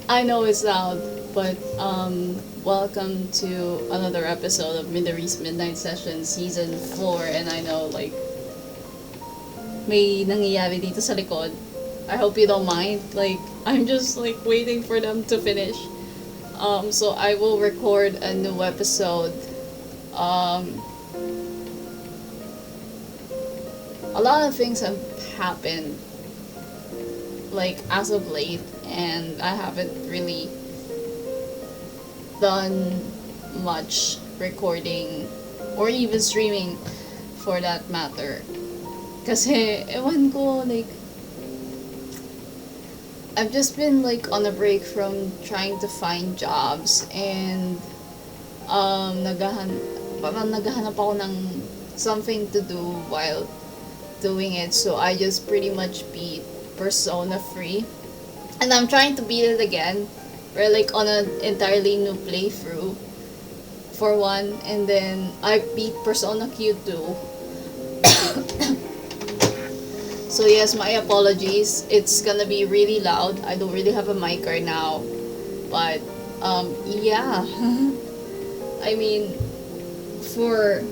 I know it's loud, but welcome to another episode of Midori's Midnight Sessions Season 4, and I know, like, may nangyayari dito sa likod. I hope you don't mind. Like, I'm just, like, waiting for them to finish. So I will record a new episode. A lot of things have happened, like, as of late, and I haven't really done much recording or even streaming for that matter. Kasi, ewan ko, like, I've just been, like, on a break from trying to find jobs, and parang naghahanap ako ng something to do while doing it, so I just pretty much beat Persona 3, and I'm trying to beat it again. We're like on an entirely new playthrough for one, and then I beat Persona Q2. So yes, my apologies. It's gonna be really loud. I don't really have a mic right now, but yeah. I mean, for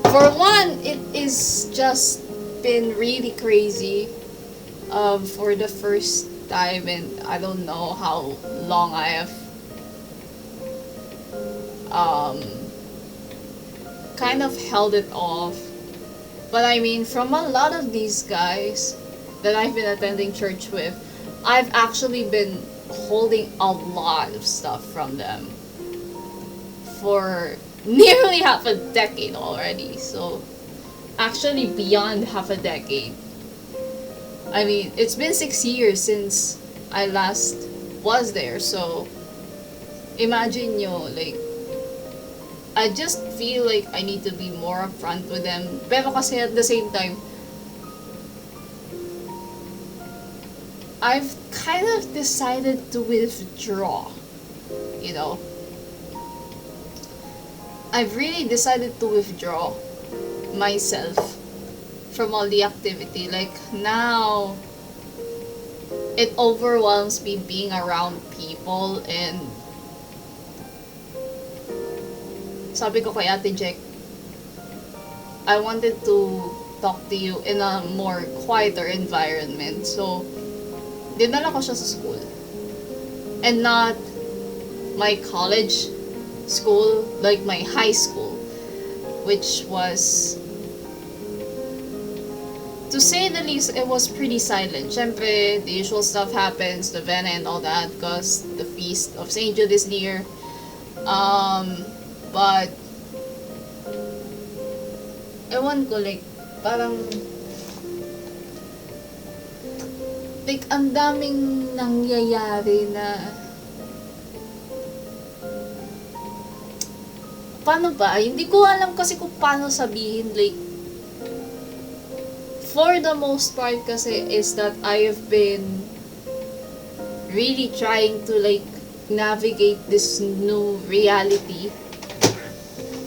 one, it is just been really crazy. For the first time, and I don't know how long I have kind of held it off. But I mean, from a lot of these guys that I've been attending church with, I've actually been holding a lot of stuff from them for nearly half a decade already. So, actually beyond half a decade. I mean, it's been 6 years since I last was there, so imagine nyo, like, I just feel like I need to be more upfront with them. Pero kasi at the same time, I've kind of decided to withdraw, you know. I've really decided to withdraw myself from all the activity. Like, now it overwhelms me being around people, and sabi ko kay Ate Jack, I wanted to talk to you in a more quieter environment. So, dinala ko siya sa school. And not my college school, like my high school, which was, to say the least, it was pretty silent. Syempre, the usual stuff happens, the Vena and all that, because the feast of St. Jude is near. But, ewan ko, like, parang, like, ang daming nangyayari na, paano ba? Hindi ko alam kasi kung paano sabihin, like, for the most part kasi is that I have been really trying to, like, navigate this new reality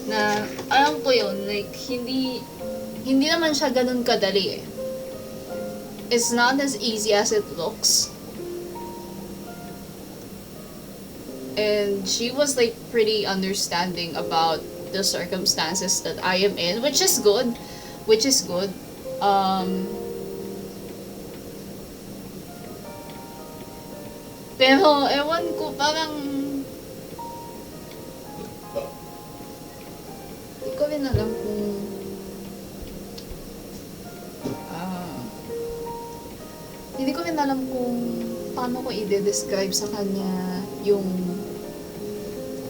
na, alam ko yun, like, hindi naman siya ganun kadali eh. It's not as easy as it looks. And she was, like, pretty understanding about the circumstances that I am in, which is good. Pero, ewan ko, parang, hindi ko rin alam kung, hindi ko rin alam kung paano ko i-describe sa kanya yung,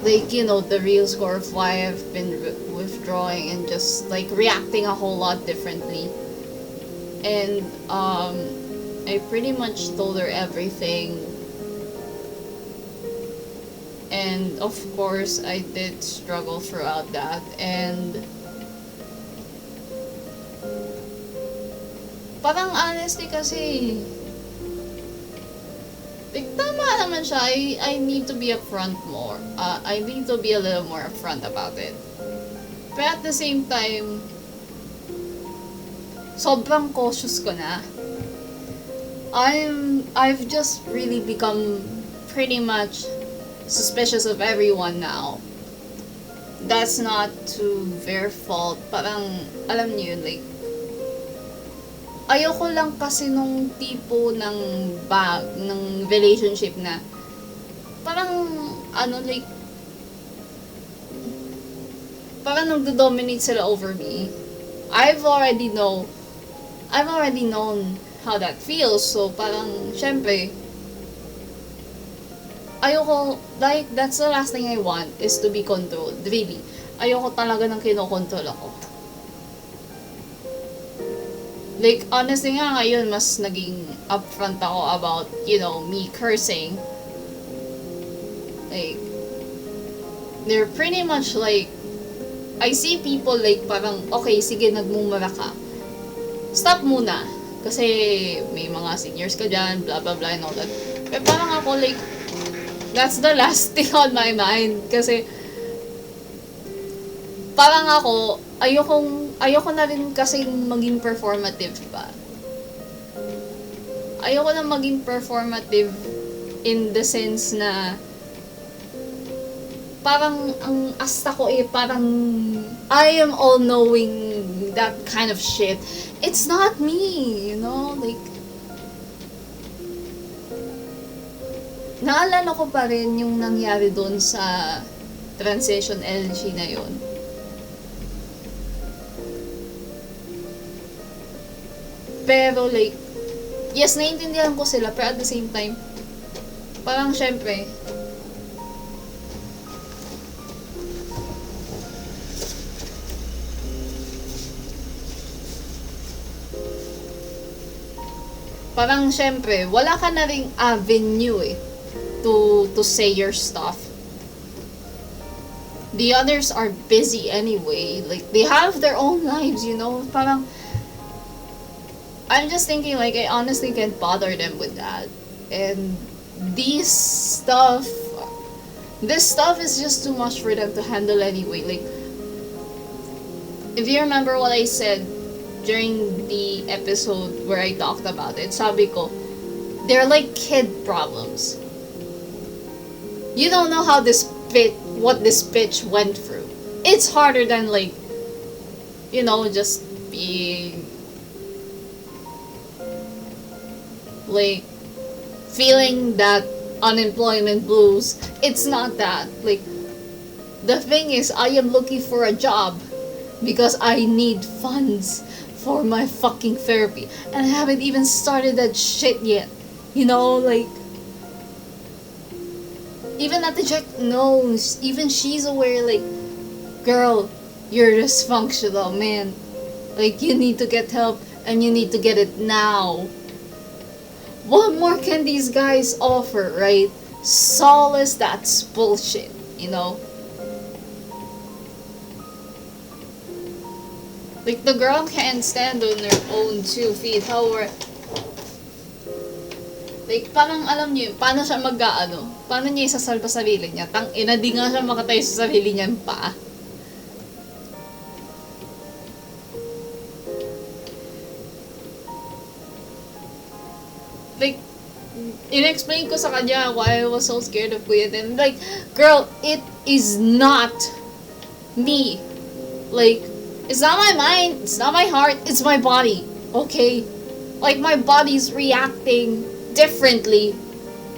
like, you know, the real score of why I've been withdrawing and just, like, reacting a whole lot differently. And, I pretty much told her everything. And, of course, I did struggle throughout that. And, parang honestly kasi, like, tama naman siya. I need to be upfront more. I need to be a little more upfront about it. But at the same time, sobrang cautious ko na. I've just really become pretty much suspicious of everyone now. That's not to their fault. Parang, alam niyo yun, like, ayoko lang kasi nung tipo ng relationship na, parang, like, parang nagdo-dominate sila over me. I've already known how that feels. So, parang, syempre, ayoko, like, that's the last thing I want is to be controlled. Really. Ayoko talaga ng kinokontrol ako. Like, honestly nga ngayon, mas naging upfront ako about, me cursing. Like, they're pretty much like, I see people like, parang, okay, sige, nagmumura ka. Stop muna. Kasi, may mga seniors ka dyan, blah, blah, blah, and all that. Pero parang ako, like, that's the last thing on my mind. Kasi, parang ako, ayoko na rin kasi maging performative pa. Ayoko na maging performative in the sense na parang ang asta ko parang I am all knowing, that kind of shit. It's not me, like, naalala ko pa rin yung nangyari doon sa transition LG na yun. Pero like, yes, naiintindihan ko sila, pero at the same time, parang syempre, wala ka na ring avenue to say your stuff. The others are busy anyway. Like, they have their own lives, Parang, I'm just thinking, like, I honestly can't bother them with that. And this stuff is just too much for them to handle anyway. Like, if you remember what I said during the episode where I talked about it, sabi ko, they're like kid problems. You don't know what this bitch went through. It's harder than, like, just being, like, feeling that unemployment blues. It's not that. Like, the thing is, I am looking for a job because I need funds for my fucking therapy. And I haven't even started that shit yet. Like, even Ate Jack knows. Even she's aware, like, girl, you're dysfunctional, man. Like, you need to get help, and you need to get it now. What more can these guys offer, right? Solace, that's bullshit, Like, the girl can't stand on her own 2 feet. However, like, parang alam niyo, paano siya paano niya isasalba sarili niya? Tangina, di nga siya makatayo sa sarili niya yung paa. Like, in-explain ko sa kanya why I was so scared of Kuya. And like, girl, it is not me. Like, it's not my mind, it's not my heart, it's my body. Okay? Like, my body's reacting differently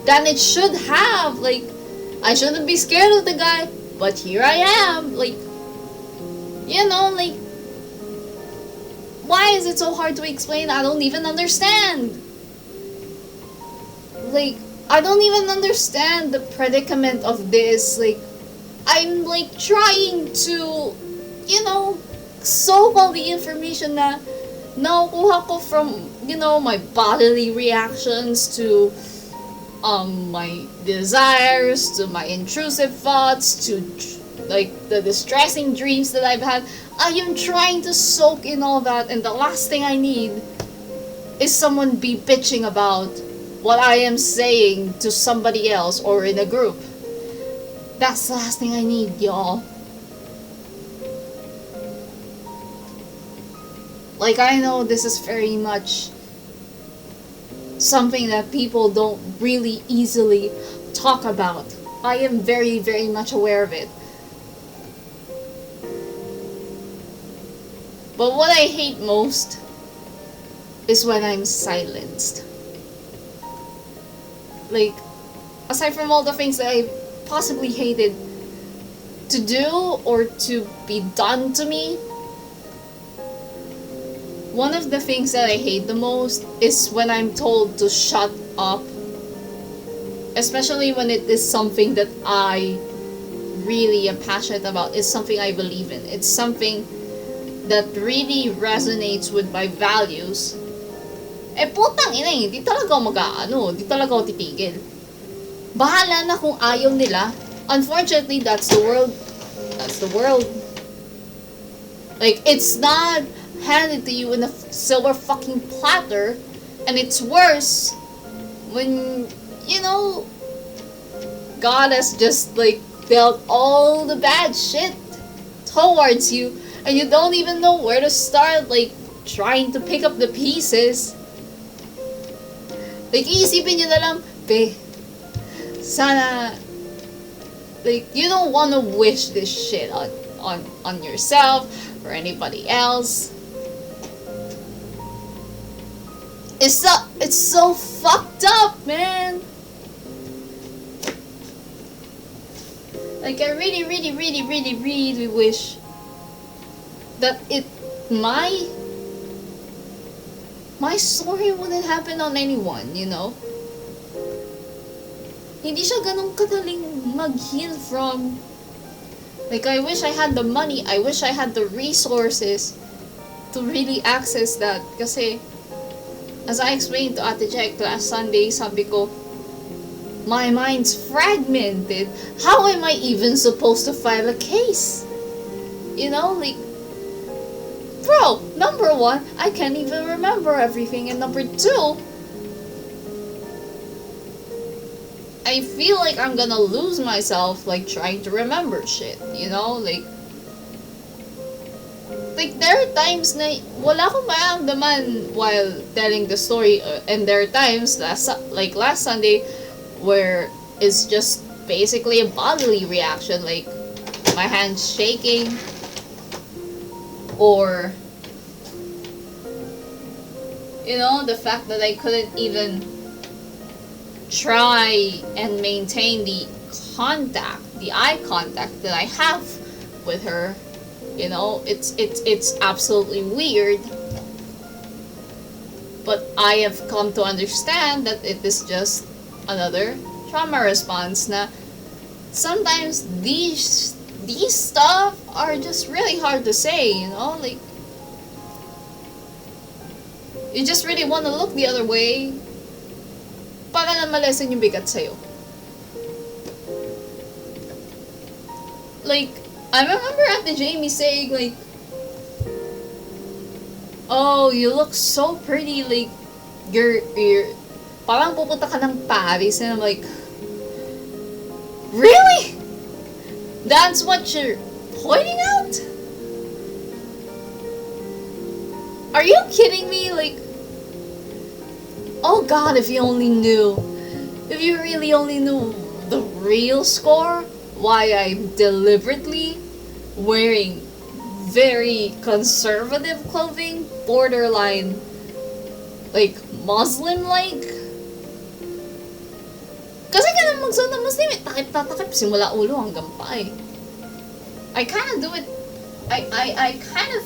than it should have. Like, I shouldn't be scared of the guy, but here I am. Like, like, why is it so hard to explain? I don't even understand. Like, I don't even understand the predicament of this. Like, I'm like trying to, soak all the information na nakukuha ko from, my bodily reactions to my desires, to my intrusive thoughts, to like the distressing dreams that I've had. I am trying to soak in all that, and the last thing I need is someone be bitching about what I am saying to somebody else or in a group. That's the last thing I need, y'all. Like, I know this is very much something that people don't really easily talk about. I am very, very much aware of it. But what I hate most is when I'm silenced. Like, aside from all the things that I possibly hated to do or to be done to me, one of the things that I hate the most is when I'm told to shut up. Especially when it is something that I really am passionate about. It's something I believe in. It's something that really resonates with my values. Putang ina eh, di talaga ako mag-aano, di talaga ako titigil. Bahala na kung ayaw nila. Unfortunately, that's the world. That's the world. Like, it's not handed to you in a silver fucking platter, and it's worse when, you know, God has just, like, dealt all the bad shit towards you, and you don't even know where to start, like, trying to pick up the pieces. Like, iisipin nyo na lang, sana, like, you don't want to wish this shit on yourself or anybody else. It's so fucked up, man. Like, I really, really, really, really, really wish that my story wouldn't happen on anyone, you know? Hindi siya ganun kadaling mag-heal from. Like, I wish I had the money, I wish I had the resources to really access that. Kasi, as I explained to Ate Jack last Sunday, sabi ko, my mind's fragmented. How am I even supposed to file a case? You know, like, bro, number one, I can't even remember everything, and number two, I feel like I'm gonna lose myself, like, trying to remember shit, you know, like, there are times na wala akong maramdaman while telling the story, and there are times, like last Sunday, where it's just basically a bodily reaction, like my hands shaking, or, you know, the fact that I couldn't even try and maintain the eye contact that I have with her. You know, it's absolutely weird, but I have come to understand that it is just another trauma response. Na sometimes these stuff are just really hard to say, you know, like, you just really want to look the other way para na malesen yung bigat sa'yo. Like, I remember Ate Jamie saying, like, oh, you look so pretty, like, you're parang pupunta ka ng Paris, and I'm like, really? That's what you're pointing out? Are you kidding me? Like, oh God, if you only knew. If you really only knew the real score, why I'm deliberately wearing very conservative clothing, borderline, like, Muslim-like. Kasi ka na magsuot ng Muslim, takip-tatakip, simula ulo hanggang paa. I kind of do it, I kind of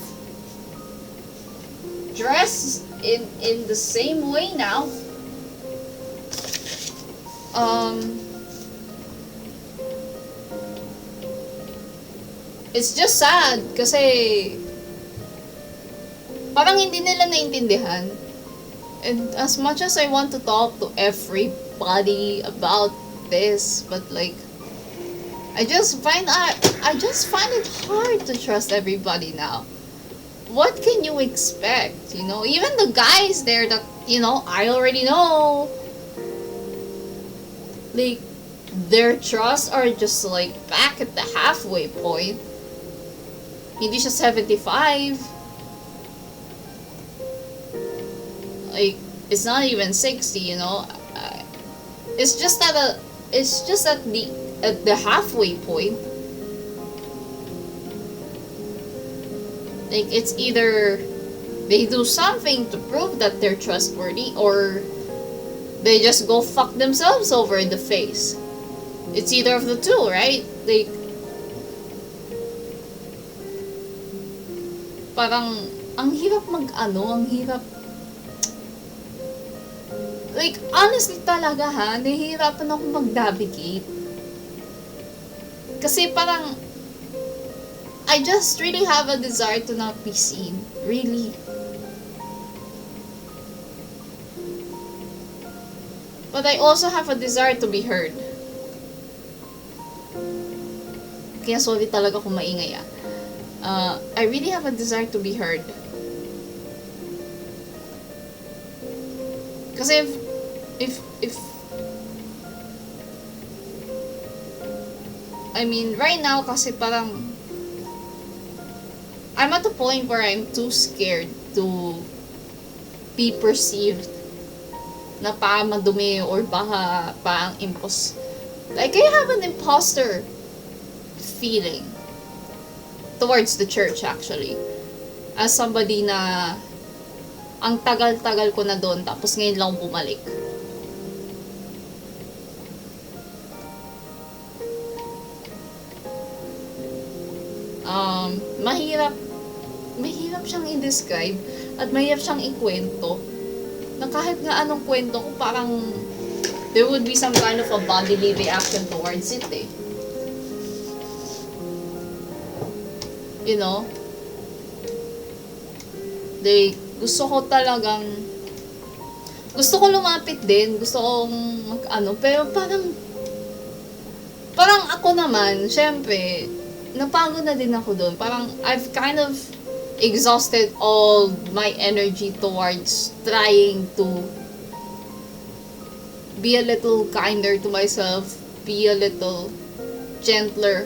dress in the same way now. It's just sad kasi parang hindi nila naintindihan. And as much as I want to talk to everybody about this, but like, I just find it hard to trust everybody now. What can you expect? You know, even the guys there that, you know, I already know, like, their trusts are just like back at the halfway point. Hindi siya 75. Like, It's not even 60, you know. It's just at the halfway point. Like, it's either they do something to prove that they're trustworthy, or they just go fuck themselves over in the face. It's either of the two, right? Like, parang, ang hirap ang hirap. Like, honestly talaga ha, nahihirapan ako mag-navigate. Kasi parang, I just really have a desire to not be seen. Really. But I also have a desire to be heard. Kaya sorry talaga kung maingay ah. I really have a desire to be heard. Kasi if I mean, right now kasi parang I'm at a point where I'm too scared to be perceived na pa madumi or baka pa ang like I have an imposter feeling towards the church actually, as somebody na ang tagal-tagal ko na doon tapos ngayon lang bumalik. Mahirap siyang i-describe at mahirap siyang ikwento na kahit nga anong kwento ko parang there would be some kind of a bodily reaction towards it eh. You know? Gusto ko lumapit din, gusto kong pero parang ako naman, syempre, napagod na din ako doon. Parang, I've kind of exhausted all my energy towards trying to be a little kinder to myself, be a little gentler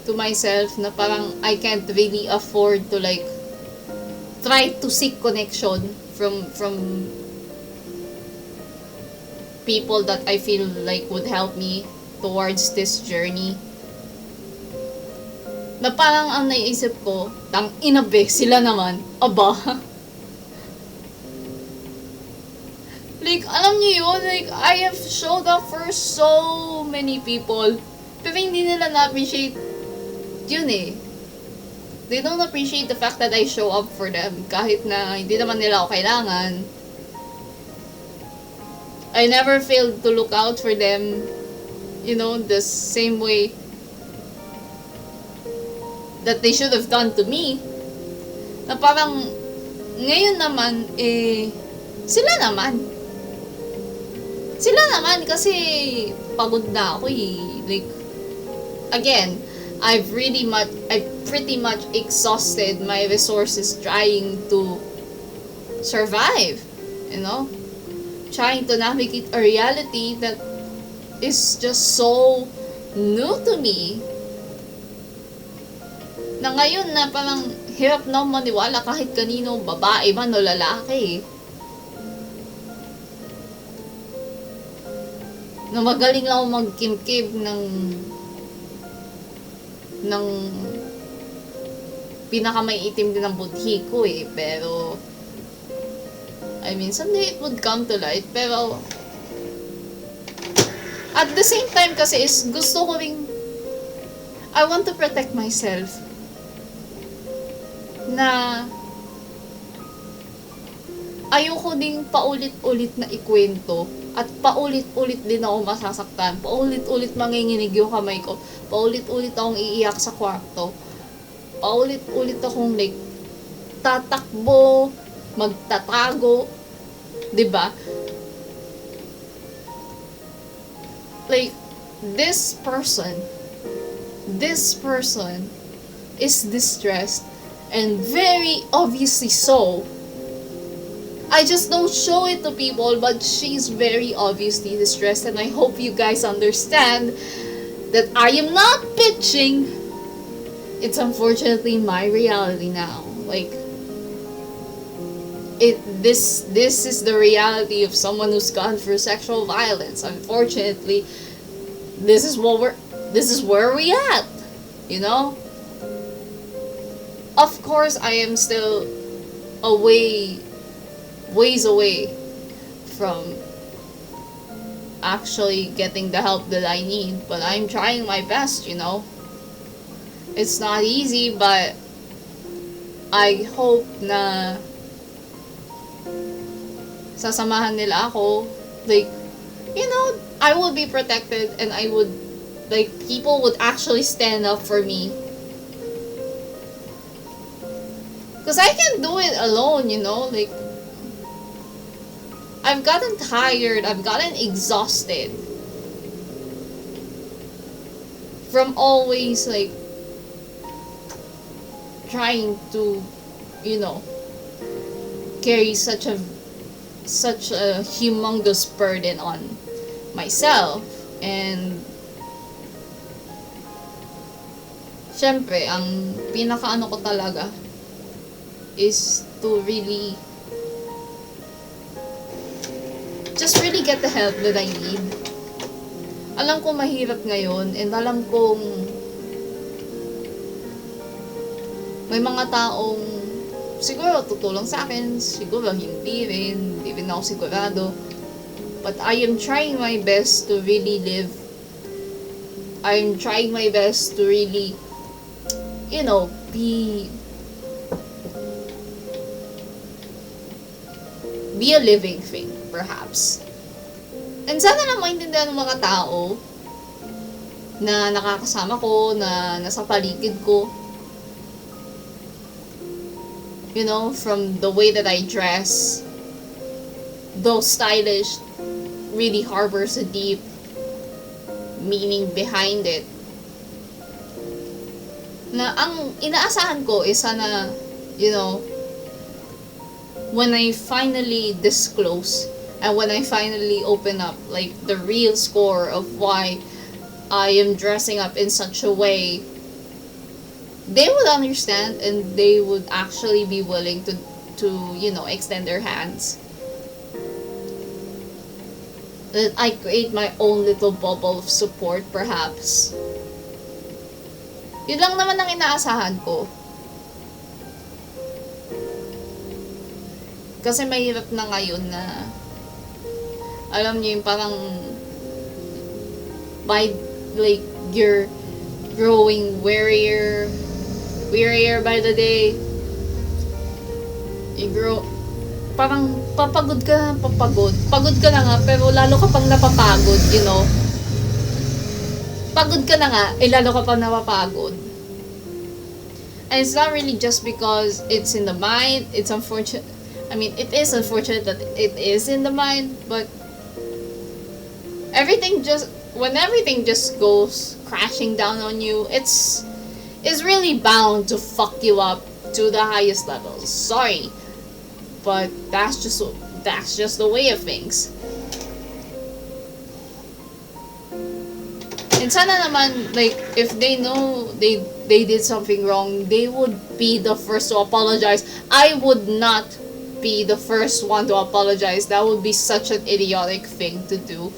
to myself, na parang I can't really afford to like try to seek connection from people that I feel like would help me towards this journey. Na parang ang naisip ko, tang inabe, sila naman, aba. Like, alam niyo yun, like, I have showed up for so many people, pero hindi nila na-appreciate yun eh. They don't appreciate the fact that I show up for them, kahit na hindi naman nila ako kailangan. I never failed to look out for them, you know, the same way that they should have done to me. Na parang ngayon naman sila naman kasi pagod na ako eh. Like, again, I've pretty much exhausted my resources trying to survive, you know, trying to navigate a reality that is just so new to me, na ngayon na parang hirap na maniwala kahit kanino, babae man o lalaki. Na magaling lang ako magkimkim ng pinakamaiitim din ng budhi ko eh. Pero I mean, someday it would come to light. Pero at the same time kasi is gusto ko ring I want to protect myself. Na ayoko ding paulit-ulit na ikwento at paulit-ulit din ako masasaktan, paulit-ulit manginginig yung kamay ko, paulit-ulit akong iiyak sa kwarto, paulit-ulit akong like tatakbo, magtatago, 'di ba? Like this person is distressed, and very obviously so. I just don't show it to people, but she's very obviously distressed, and I hope you guys understand that I am not bitching. It's unfortunately my reality now. Like, this is the reality of someone who's gone through sexual violence. Unfortunately, this is where we at, you know? Of course, I am still ways away from actually getting the help that I need, but I'm trying my best, you know? It's not easy, but I hope na sasamahan nila ako, like, you know, I would be protected, and I would, like, people would actually stand up for me. Because I can't do it alone, you know, like, I've gotten tired, I've gotten exhausted from always, like, trying to, you know, carry such a humongous burden on myself. And syempre, ang pinakaano ko talaga is to really just really get the help that I need. Alam ko mahirap ngayon, and alam kong may mga taong siguro tutulong sa akin, siguro hindi rin ako sigurado. But I am trying my best to really live. I'm trying my best to really, you know, be a living thing, perhaps. And sana lang maintindihan ng mga tao na nakakasama ko, na nasa paligid ko. You know, from the way that I dress, though stylish, really harbors a deep meaning behind it. Na ang inaasahan ko is sana, you know, when I finally disclose and when I finally open up, like, the real score of why I am dressing up in such a way, they would understand, and they would actually be willing to you know, extend their hands. That I create my own little bubble of support, perhaps. Yun lang naman ang inaasahan ko. Kasi mahirap na ngayon na, alam niyo yung parang, by, like, you're growing wearier by the day. You grow, parang pagod ka na nga, pero lalo ka pang napapagod, you know. Pagod ka na nga, lalo ka pang napapagod. And it's not really just because it's in the mind. It's unfortunate. I mean, it is unfortunate that it is in the mind, but when everything just goes crashing down on you, it's really bound to fuck you up to the highest levels. Sorry, but that's just the way of things. And sana naman, like, if they know they did something wrong, they would be the first to apologize. I would not be the first one to apologize. That would be such an idiotic thing to do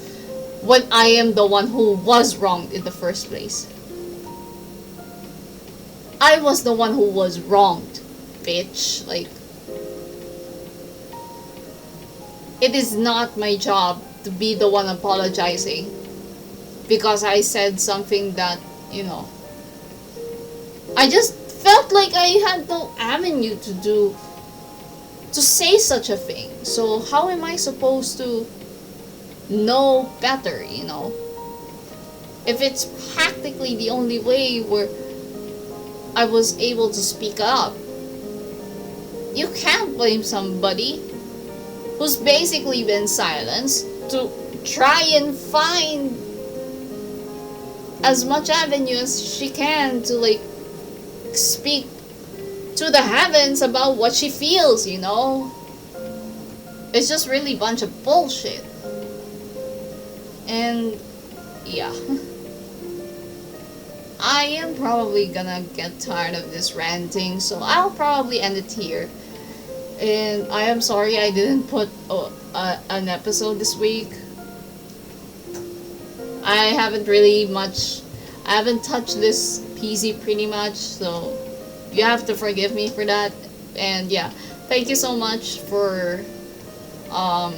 when I am the one who was wronged in the first place. I was the one who was wronged, bitch. Like, it is not my job to be the one apologizing because I said something that, you know, I just felt like I had no avenue to say such a thing. So how am I supposed to know better, you know? If it's practically the only way where I was able to speak up. You can't blame somebody who's basically been silenced to try and find as much avenue as she can to, like, speak to the heavens about what she feels, you know? It's just really a bunch of bullshit. And yeah. I am probably gonna get tired of this ranting, so I'll probably end it here. And I am sorry I didn't put an episode this week. I haven't really much, I haven't touched this PC pretty much, so you have to forgive me for that. And yeah, thank you so much um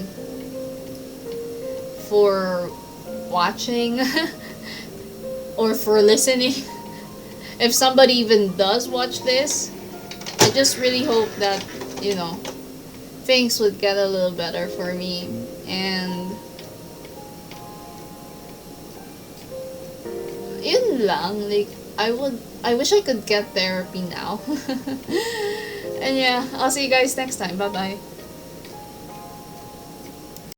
for watching or for listening. If somebody even does watch this, I just really hope that, you know, things would get a little better for me. And yun lang, like, I wish I could get therapy now. And yeah, I'll see you guys next time. Bye bye.